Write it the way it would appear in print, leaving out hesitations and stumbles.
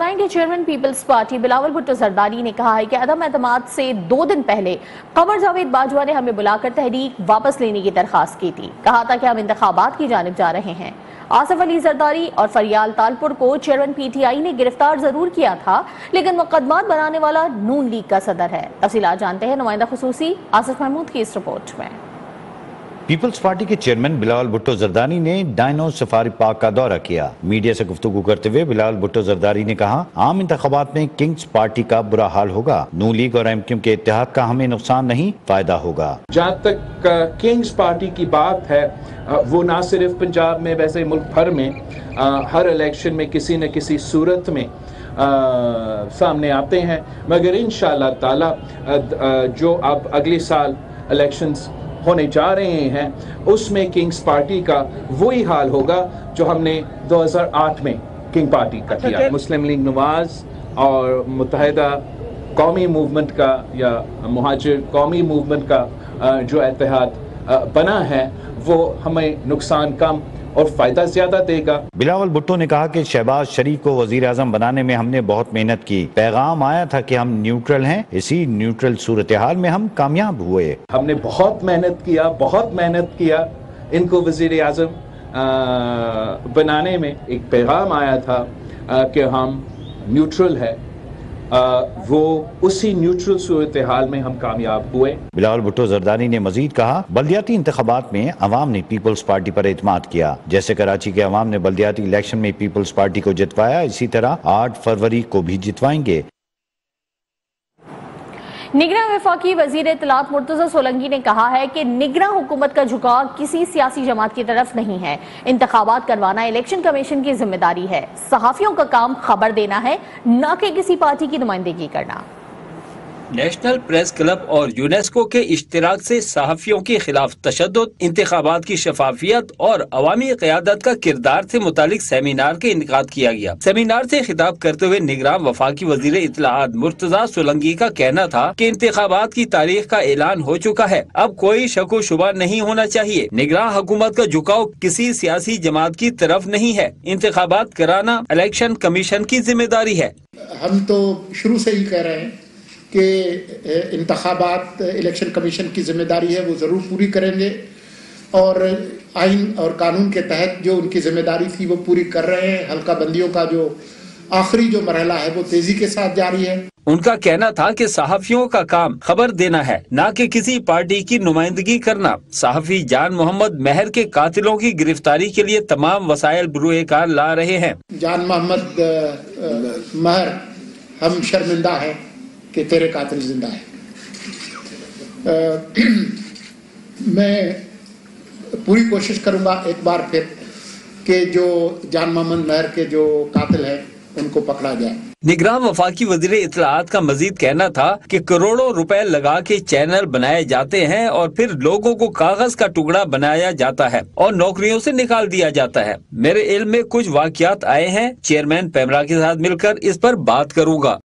بتائیں کہ chairman Peoples Party Bilawal Bhutto Zardari نے کہا ہے کہ عدم اعتماد سے 2 دن پہلے قمر جاوید باجوہ نے ہمیں بلا کر تحریک واپس لینے کی درخواست کی تھی. کہا تھا کہ ہم انتخابات کی جانب جا رہے ہیں. آصف علی زرداری اور فریال تالپور کو چیئرمین پی ٹی آئی نے گرفتار ضرور کیا تھا لیکن مقدمات بنانے والا نون لیگ کا صدر ہے. تفصیلات جانتے ہیں نمائندہ خصوصی آصف محمود کی اس رپورٹ میں. پیپلز پارٹی کے چیئرمین بلاول بھٹو زرداری نے ڈائنو سفاری پارک کا دورہ کیا. میڈیا سے گفتگو کرتے ہوئے بلاول بھٹو زرداری نے کہا عام انتخابات میں کنگز پارٹی کا برا حال ہوگا. نون لیگ اور ایم کیو کے اتحاد کا ہمیں نقصان نہیں فائدہ ہوگا. جہاں تک کنگز پارٹی کی بات ہے وہ نہ صرف پنجاب میں ویسے ملک بھر میں ہر الیکشن میں کسی نہ کسی صورت میں سامنے آتے ہیں مگر انشاءاللہ تعالی جو اب اگلے سال الیکشنز ہونے جا رہے ہیں اس میں کنگز پارٹی کا وہی حال ہوگا جو ہم نے 2008 میں کنگ پارٹی کا کیا. مسلم لیگ نواز اور متحدہ قومی موومنٹ کا یا مہاجر قومی موومنٹ کا جو اتحاد بنا ہے وہ ہمیں نقصان کم اور فائدہ زیادہ دے گا. بلاول بھٹو نے کہا کہ شہباز شریف کو وزیر اعظم بنانے میں ہم نے بہت محنت کی. پیغام آیا تھا کہ ہم نیوٹرل ہیں. اسی نیوٹرل صورتحال میں ہم کامیاب ہوئے. ہم نے بہت محنت کیا ان کو وزیر اعظم بنانے میں. ایک پیغام آیا تھا کہ ہم نیوٹرل ہیں. وہ اسی نیوٹرل صورتحال میں ہم کامیاب ہوئے. بلاول بھٹو زرداری نے مزید کہا بلدیاتی انتخابات میں عوام نے پیپلز پارٹی پر اعتماد کیا. جیسے کراچی کے عوام نے بلدیاتی الیکشن میں پیپلز پارٹی کو جتوایا اسی طرح 8 فروری کو بھی جتوائیں گے. نگراں وفاقی وزیر اطلاعات مرتضی سولنگی نے کہا ہے کہ نگراں حکومت کا جھکاؤ کسی سیاسی جماعت کی طرف نہیں ہے. انتخابات کروانا الیکشن کمیشن کی ذمہ داری ہے. صحافیوں کا کام خبر دینا ہے نہ کہ کسی پارٹی کی نمائندگی کرنا. نیشنل پریس کلب اور یونیسکو کے اشتراک سے صحافیوں کے خلاف تشدد، انتخابات کی شفافیت اور عوامی قیادت کا کردار سے متعلق سیمینار کا انعقاد کیا گیا. سیمینار سے خطاب کرتے ہوئے نگراں وفاقی وزیر اطلاعات مرتضی سولنگی کا کہنا تھا کہ انتخابات کی تاریخ کا اعلان ہو چکا ہے. اب کوئی شک و شبہ نہیں ہونا چاہیے. نگراں حکومت کا جھکاؤ کسی سیاسی جماعت کی طرف نہیں ہے. انتخابات کرانا الیکشن کمیشن کی ذمہ داری ہے. ہم تو شروع سے ہی کہہ رہے ہیں کہ انتخابات الیکشن کمیشن کی ذمہ داری ہے. وہ ضرور پوری کریں گے اور آئین اور قانون کے تحت جو ان کی ذمہ داری تھی وہ پوری کر رہے ہیں. حلقہ بندیوں کا جو آخری جو مرحلہ ہے وہ تیزی کے ساتھ جاری ہے. ان کا کہنا تھا کہ صحافیوں کا کام خبر دینا ہے نہ کہ کسی پارٹی کی نمائندگی کرنا. صحافی جان محمد مہر کے قاتلوں کی گرفتاری کے لیے تمام وسائل بروئے کار لا رہے ہیں. جان محمد مہر ہم شرمندہ ہیں کہ تیرے قاتل زندہ ہے. میں پوری کوشش کروں گا ایک بار پھر کہ جو جان محمد مہر کے جو قاتل ہیں ان کو پکڑا جائے. نگراں وفاقی وزیر اطلاعات کا مزید کہنا تھا کہ کروڑوں روپے لگا کے چینل بنائے جاتے ہیں اور پھر لوگوں کو کاغذ کا ٹکڑا بنایا جاتا ہے اور نوکریوں سے نکال دیا جاتا ہے. میرے علم میں کچھ واقعات آئے ہیں. چیئرمین پیمرا کے ساتھ مل کر اس پر بات کروں گا.